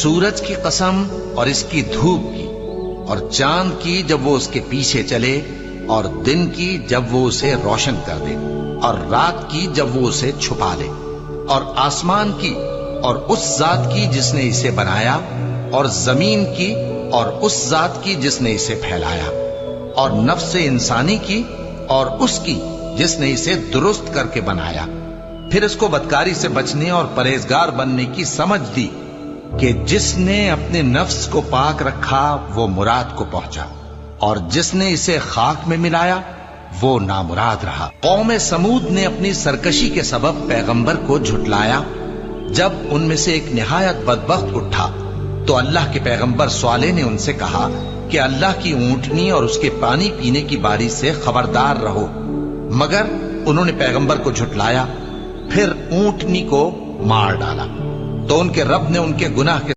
سورج کی قسم اور اس کی دھوپ کی، اور چاند کی جب وہ اس کے پیچھے چلے، اور دن کی جب وہ اسے روشن کر دے، اور رات کی جب وہ اسے چھپا دے، اور آسمان کی اور اس ذات کی جس نے اسے بنایا، اور زمین کی اور اس ذات کی جس نے اسے پھیلایا، اور نفس انسانی کی اور اس کی جس نے اسے درست کر کے بنایا۔ پھر اس کو بدکاری سے بچنے اور پرہیزگار بننے کی سمجھ دی کہ جس نے اپنے نفس کو پاک رکھا وہ مراد کو پہنچا، اور جس نے اسے خاک میں ملایا وہ نامراد رہا۔ قوم سمود نے اپنی سرکشی کے سبب پیغمبر کو جھٹلایا۔ جب ان میں سے ایک نہایت بدبخت اٹھا تو اللہ کے پیغمبر صالح نے ان سے کہا کہ اللہ کی اونٹنی اور اس کے پانی پینے کی باری سے خبردار رہو، مگر انہوں نے پیغمبر کو جھٹلایا، پھر اونٹنی کو مار ڈالا۔ تو ان کے رب نے ان کے گناہ کے